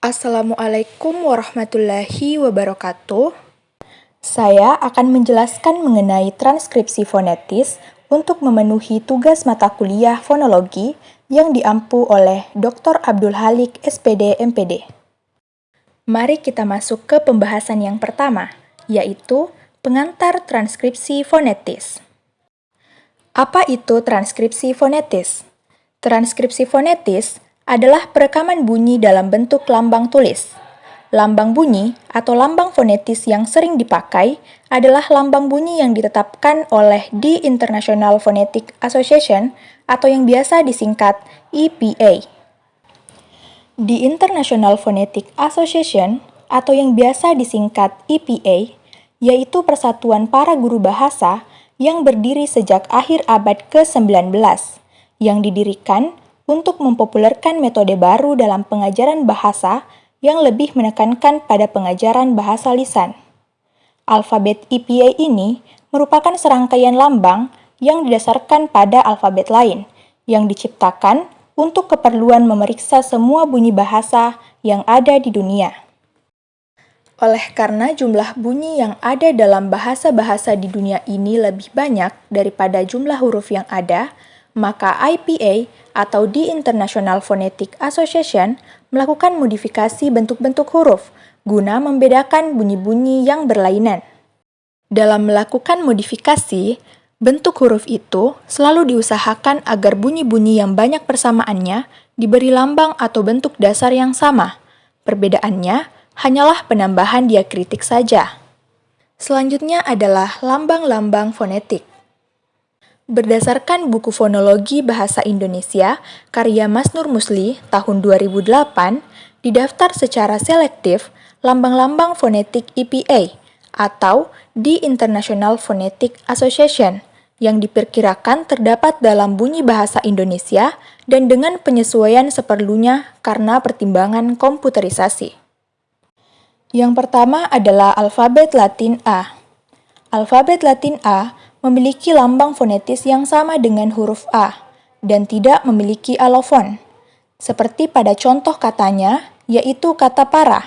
Assalamualaikum warahmatullahi wabarakatuh. Saya akan menjelaskan mengenai transkripsi fonetis untuk memenuhi tugas mata kuliah fonologi yang diampu oleh Dr. Abdul Halik, SPD, MPD. Mari kita masuk ke pembahasan yang pertama, yaitu pengantar transkripsi fonetis. Apa itu transkripsi fonetis? Transkripsi fonetis adalah perekaman bunyi dalam bentuk lambang tulis. Lambang bunyi atau lambang fonetis yang sering dipakai adalah lambang bunyi yang ditetapkan oleh The International Phonetic Association atau yang biasa disingkat EPA. The International Phonetic Association atau yang biasa disingkat EPA yaitu persatuan para guru bahasa yang berdiri sejak akhir abad ke-19 yang didirikan untuk mempopulerkan metode baru dalam pengajaran bahasa yang lebih menekankan pada pengajaran bahasa lisan. Alfabet EPA ini merupakan serangkaian lambang yang didasarkan pada alfabet lain yang diciptakan untuk keperluan memeriksa semua bunyi bahasa yang ada di dunia. Oleh karena jumlah bunyi yang ada dalam bahasa-bahasa di dunia ini lebih banyak daripada jumlah huruf yang ada, maka IPA atau The International Phonetic Association melakukan modifikasi bentuk-bentuk huruf guna membedakan bunyi-bunyi yang berlainan. Dalam melakukan modifikasi, bentuk huruf itu selalu diusahakan agar bunyi-bunyi yang banyak persamaannya diberi lambang atau bentuk dasar yang sama. Perbedaannya hanyalah penambahan diakritik saja. Selanjutnya adalah lambang-lambang fonetik. Berdasarkan buku Fonologi Bahasa Indonesia karya Mas Nur Musli tahun 2008, didaftar secara selektif lambang-lambang fonetik EPA atau The International Phonetic Association yang diperkirakan terdapat dalam bunyi bahasa Indonesia dan dengan penyesuaian seperlunya karena pertimbangan komputerisasi. Yang pertama adalah alfabet Latin A. Alfabet Latin A memiliki lambang fonetis yang sama dengan huruf A dan tidak memiliki alofon. Seperti pada contoh katanya, yaitu kata parah.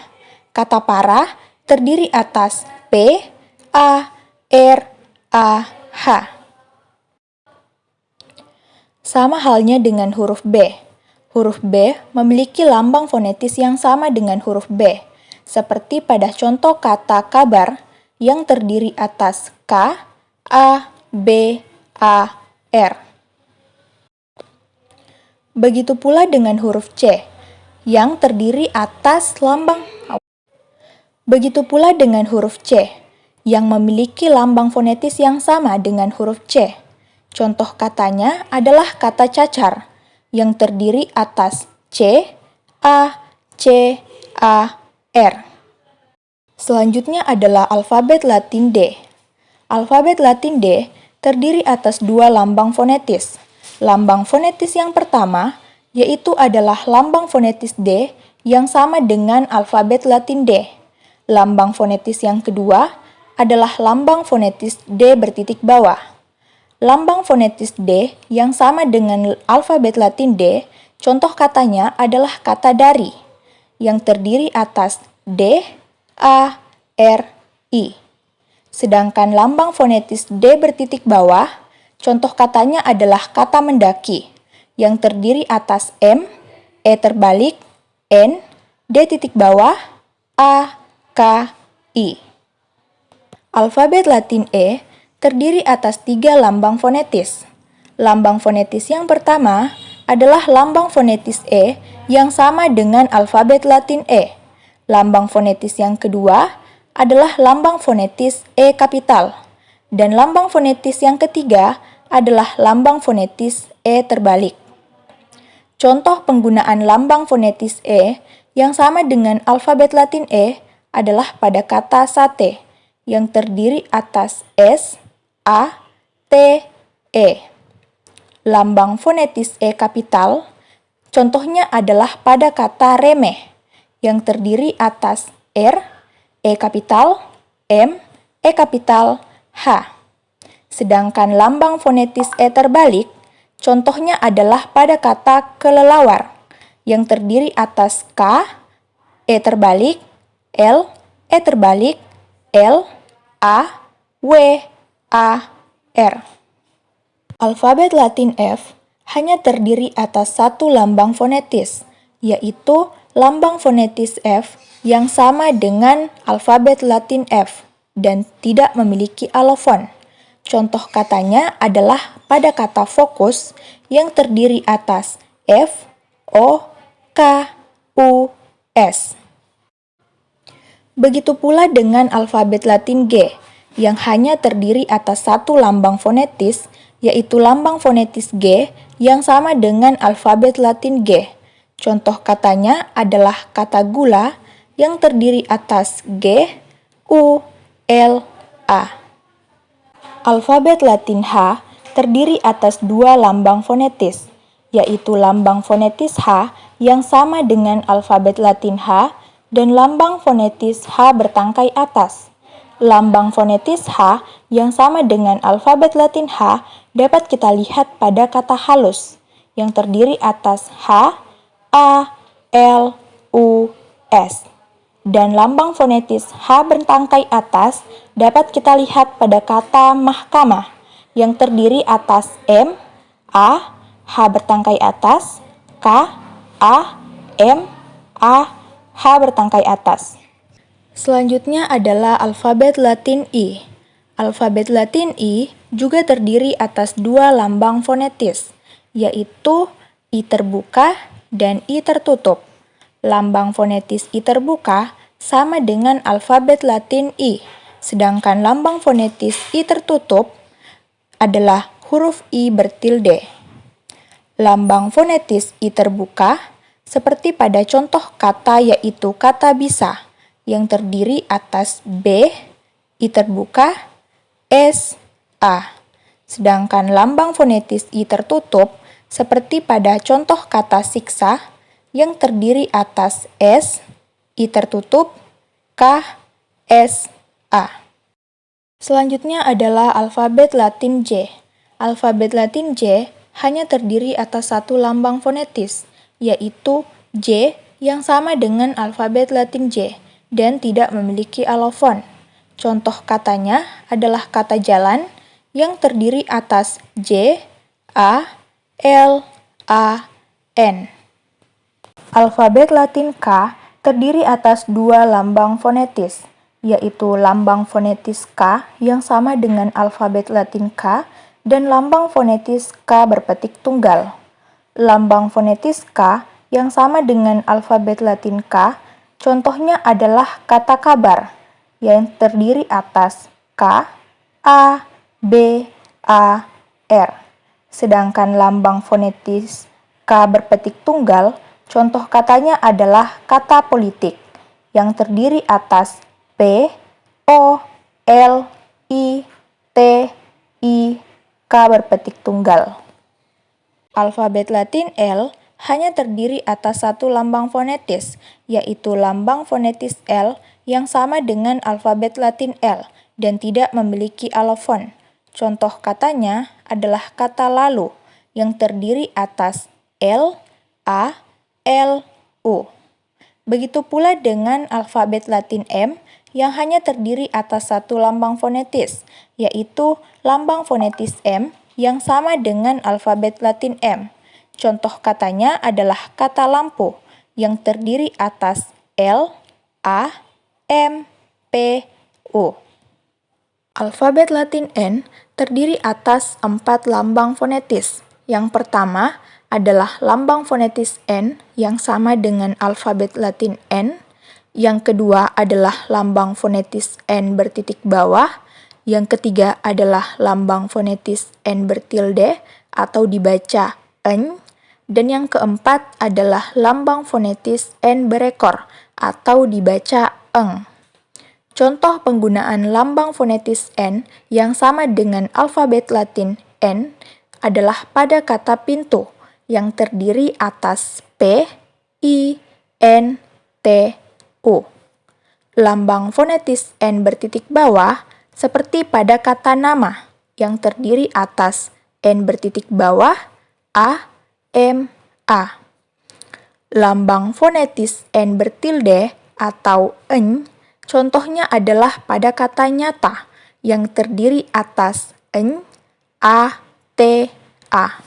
Kata parah terdiri atas P, A, R, A, H. Sama halnya dengan huruf B. Huruf B memiliki lambang fonetis yang sama dengan huruf B, seperti pada contoh kata kabar yang terdiri atas K, A, B, A, R. Begitu pula dengan huruf C, yang terdiri atas lambang. Begitu pula dengan huruf C, yang memiliki lambang fonetis yang sama dengan huruf C. Contoh katanya adalah kata cacar, yang terdiri atas C, A, C, A, R. Selanjutnya adalah alfabet Latin D. Alfabet Latin D terdiri atas dua lambang fonetis. Lambang fonetis yang pertama yaitu adalah lambang fonetis D yang sama dengan alfabet Latin D. Lambang fonetis yang kedua adalah lambang fonetis D bertitik bawah. Lambang fonetis D yang sama dengan alfabet Latin D, contoh katanya adalah kata dari, yang terdiri atas D, A, R, I. Sedangkan lambang fonetis D bertitik bawah, contoh katanya adalah kata mendaki, yang terdiri atas M, E terbalik, N, D titik bawah, A, K, I. Alfabet Latin E terdiri atas tiga lambang fonetis. Lambang fonetis yang pertama adalah lambang fonetis E yang sama dengan alfabet Latin E. Lambang fonetis yang kedua adalah lambang fonetis E kapital, dan lambang fonetis yang ketiga adalah lambang fonetis E terbalik. Contoh penggunaan lambang fonetis E yang sama dengan alfabet Latin E adalah pada kata sate, yang terdiri atas S, A, T, E. Lambang fonetis E kapital, contohnya adalah pada kata remeh, yang terdiri atas R, E kapital, M, E kapital, H. Sedangkan lambang fonetis E terbalik, contohnya adalah pada kata kelelawar, yang terdiri atas K, E terbalik, L, E terbalik, L, A, W, A, R. Alfabet Latin F hanya terdiri atas satu lambang fonetis, yaitu lambang fonetis F yang sama dengan alfabet Latin F dan tidak memiliki alofon. Contoh katanya adalah pada kata fokus yang terdiri atas F, O, K, U, S. Begitu pula dengan alfabet Latin G, yang hanya terdiri atas satu lambang fonetis, yaitu lambang fonetis G yang sama dengan alfabet Latin G. Contoh katanya adalah kata gula yang terdiri atas G, U, L, A. Alfabet Latin H terdiri atas dua lambang fonetis, yaitu lambang fonetis H yang sama dengan alfabet Latin H dan lambang fonetis H bertangkai atas. Lambang fonetis H yang sama dengan alfabet Latin H dapat kita lihat pada kata halus, yang terdiri atas H, A, L, U, S. Dan lambang fonetis H bertangkai atas dapat kita lihat pada kata mahkamah, yang terdiri atas M, A, H bertangkai atas, K, A, M, A, H bertangkai atas. Selanjutnya adalah alfabet Latin I. Alfabet Latin I juga terdiri atas dua lambang fonetis, yaitu I terbuka dan I tertutup. Lambang fonetis I terbuka sama dengan alfabet Latin I, sedangkan lambang fonetis I tertutup adalah huruf I bertilde. Lambang fonetis I terbuka seperti pada contoh kata yaitu kata bisa, yang terdiri atas B, I terbuka, S, A. Sedangkan lambang fonetis I tertutup seperti pada contoh kata siksa, yang terdiri atas S, I tertutup, K, S, A. Selanjutnya adalah alfabet Latin J. Alfabet Latin J hanya terdiri atas satu lambang fonetis, yaitu J yang sama dengan alfabet Latin J dan tidak memiliki alofon. Contoh katanya adalah kata jalan yang terdiri atas J, A, L, A, N. Alfabet Latin K terdiri atas dua lambang fonetis, yaitu lambang fonetis K yang sama dengan alfabet Latin K dan lambang fonetis K berpetik tunggal. Lambang fonetis K yang sama dengan alfabet Latin K, contohnya adalah kata kabar, yang terdiri atas K, A, B, A, R. Sedangkan lambang fonetis K berpetik tunggal, contoh katanya adalah kata politik, yang terdiri atas P, O, L, I, T, I, K berpetik tunggal. Alfabet Latin L hanya terdiri atas satu lambang fonetis, yaitu lambang fonetis L yang sama dengan alfabet Latin L dan tidak memiliki alofon. Contoh katanya adalah kata lalu, yang terdiri atas L, A, L, U. Begitu pula dengan alfabet Latin M yang hanya terdiri atas satu lambang fonetis, yaitu lambang fonetis M yang sama dengan alfabet Latin M. Contoh katanya adalah kata lampu, yang terdiri atas L, A, M, P, U. Alfabet Latin N terdiri atas 4 lambang fonetis. Yang pertama adalah lambang fonetis N yang sama dengan alfabet Latin N. Yang kedua adalah lambang fonetis N bertitik bawah. Yang ketiga adalah lambang fonetis N bertilde atau dibaca EN. Dan yang keempat adalah lambang fonetis N berekor atau dibaca ENG. Contoh penggunaan lambang fonetis N yang sama dengan alfabet Latin N adalah pada kata pintu yang terdiri atas P, I, N, T, U. Lambang fonetis N bertitik bawah seperti pada kata nama yang terdiri atas N bertitik bawah, A, M, A. Lambang fonetis N bertilde atau eny, contohnya adalah pada kata nyata yang terdiri atas eny, a, t, a.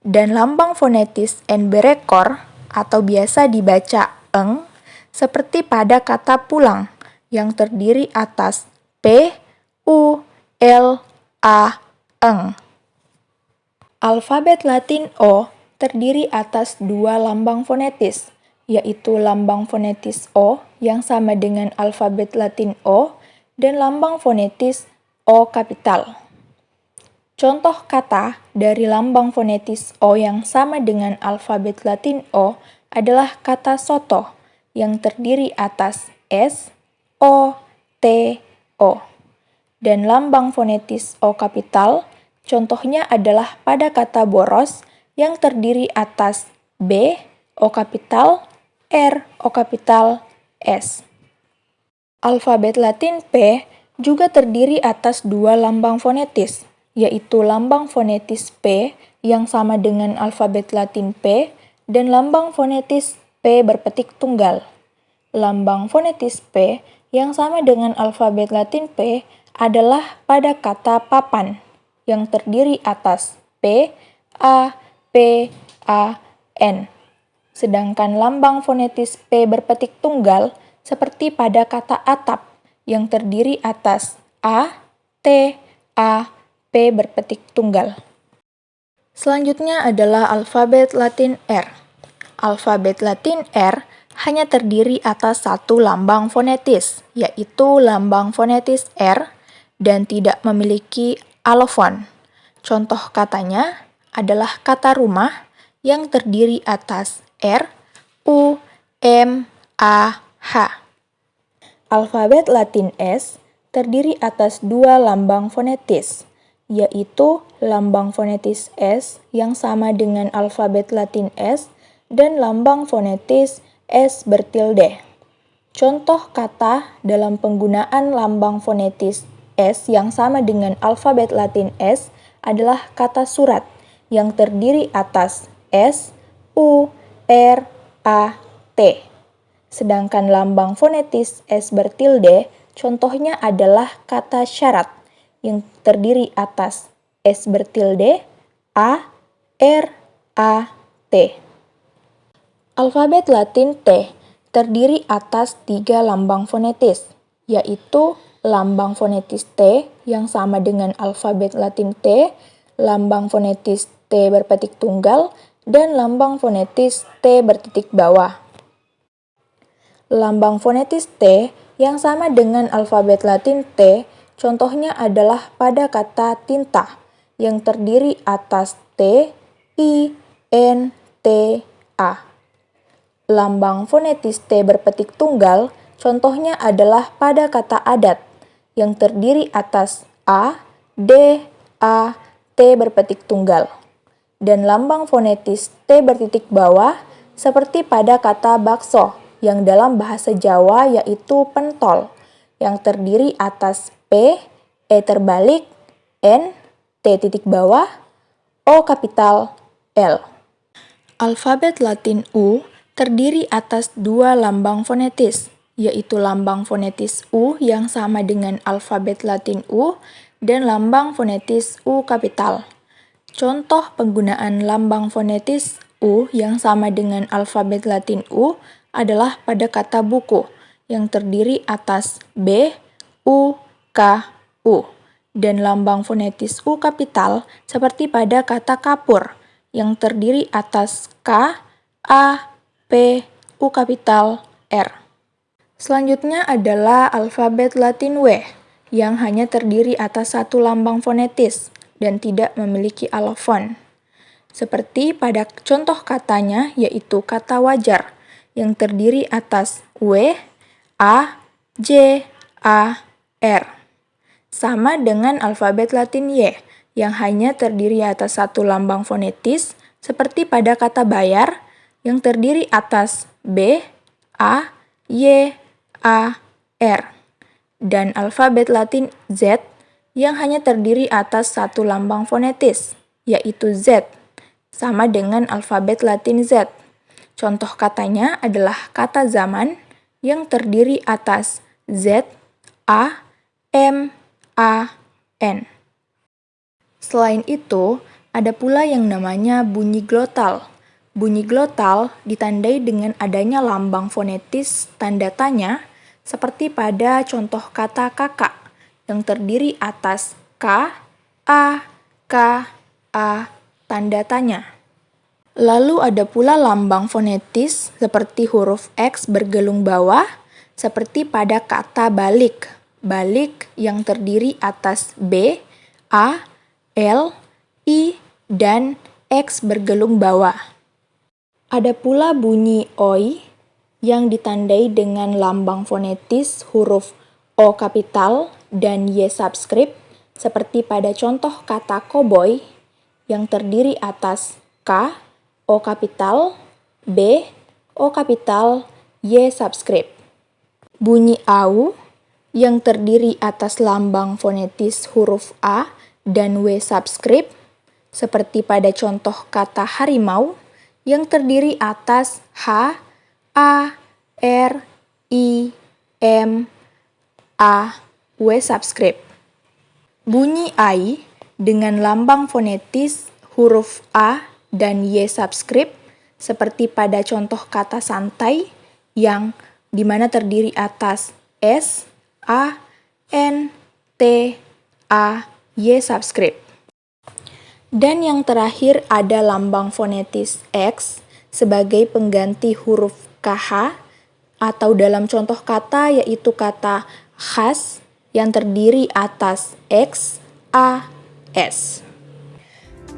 Dan lambang fonetis n berekor atau biasa dibaca eng, seperti pada kata pulang yang terdiri atas p, u, l, a, eng. Alfabet Latin O terdiri atas dua lambang fonetis, yaitu lambang fonetis O yang sama dengan alfabet Latin O dan lambang fonetis O kapital. Contoh kata dari lambang fonetis O yang sama dengan alfabet Latin O adalah kata soto yang terdiri atas S, O, T, O. Dan lambang fonetis O kapital, contohnya adalah pada kata boros yang terdiri atas B, O kapital, R, O kapital, S. Alfabet Latin P juga terdiri atas dua lambang fonetis, yaitu lambang fonetis P yang sama dengan alfabet Latin P dan lambang fonetis P berpetik tunggal. Lambang fonetis P yang sama dengan alfabet Latin P adalah pada kata papan yang terdiri atas P, A, P, A, N. Sedangkan lambang fonetis P berpetik tunggal seperti pada kata atap yang terdiri atas A, T, A, P berpetik tunggal. Selanjutnya adalah alfabet Latin R. Alfabet Latin R hanya terdiri atas satu lambang fonetis, yaitu lambang fonetis R, dan tidak memiliki alofon. Contoh katanya adalah kata rumah yang terdiri atas R, U, M, A, H. Alfabet Latin S terdiri atas dua lambang fonetis, yaitu lambang fonetis S yang sama dengan alfabet Latin S dan lambang fonetis S bertilde. Contoh kata dalam penggunaan lambang fonetis S yang sama dengan alfabet Latin S adalah kata surat yang terdiri atas S, U, R, A, T. Sedangkan lambang fonetis S bertilde contohnya adalah kata syarat yang terdiri atas S bertilde, A, R, A, T. Alfabet Latin T terdiri atas tiga lambang fonetis, yaitu lambang fonetis T yang sama dengan alfabet Latin T, lambang fonetis T berpetik tunggal, dan lambang fonetis T bertitik bawah. Lambang fonetis T yang sama dengan alfabet Latin T, contohnya adalah pada kata tinta yang terdiri atas T, I, N, T, A. Lambang fonetis T berpetik tunggal, contohnya adalah pada kata adat yang terdiri atas A, D, A, T berpetik tunggal. Dan lambang fonetis T bertitik bawah seperti pada kata bakso yang dalam bahasa Jawa yaitu pentol yang terdiri atas P, E terbalik, N, T titik bawah, O kapital, L. Alfabet Latin U terdiri atas dua lambang fonetis, yaitu lambang fonetis U yang sama dengan alfabet Latin U dan lambang fonetis U kapital. Contoh penggunaan lambang fonetis U yang sama dengan alfabet Latin U adalah pada kata buku yang terdiri atas B, U, K, U. Dan lambang fonetis U kapital seperti pada kata kapur yang terdiri atas K, A, P, U kapital, R. Selanjutnya adalah alfabet Latin W yang hanya terdiri atas satu lambang fonetis dan tidak memiliki alofon. Seperti pada contoh katanya yaitu kata wajar yang terdiri atas W, A, J, A, R. Sama dengan alfabet Latin Y yang hanya terdiri atas satu lambang fonetis seperti pada kata bayar yang terdiri atas B, A, Y, A, R. Dan alfabet Latin Z yang hanya terdiri atas satu lambang fonetis, yaitu Z, sama dengan alfabet Latin Z. Contoh katanya adalah kata zaman, yang terdiri atas Z, A, M, A, N. Selain itu, ada pula yang namanya bunyi glotal. Bunyi glotal ditandai dengan adanya lambang fonetis tanda tanya seperti pada contoh kata kakak yang terdiri atas K, A, K, A, tanda tanya. Lalu ada pula lambang fonetis seperti huruf X bergelung bawah seperti pada kata balik. Balik yang terdiri atas B, A, L, I, dan X bergelung bawah. Ada pula bunyi OI yang ditandai dengan lambang fonetis huruf O kapital dan Y subscript seperti pada contoh kata koboi yang terdiri atas K, O kapital, B, O kapital, Y subscript. Bunyi AU yang terdiri atas lambang fonetis huruf A dan W subscript seperti pada contoh kata harimau yang terdiri atas H, A, R, I, M, A, W subscript. Bunyi AI dengan lambang fonetis huruf A dan Y subscript seperti pada contoh kata santai yang dimana terdiri atas S, A, N, T, A, Y subscript. Dan yang terakhir ada lambang fonetis X sebagai pengganti huruf KH atau dalam contoh kata yaitu kata khas yang terdiri atas X, A, S.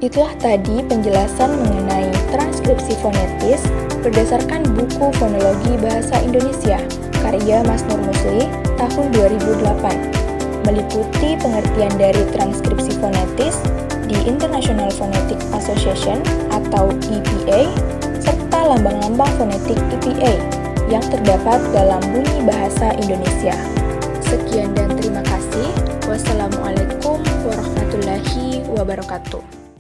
Itulah tadi penjelasan mengenai transkripsi fonetis berdasarkan buku Fonologi Bahasa Indonesia karya Mas Nur Musli tahun 2008, meliputi pengertian dari transkripsi fonetis di International Phonetic Association atau EPA, serta lambang-lambang fonetik EPA yang terdapat dalam bunyi bahasa Indonesia. Sekian dan terima kasih. Wassalamualaikum warahmatullahi wabarakatuh.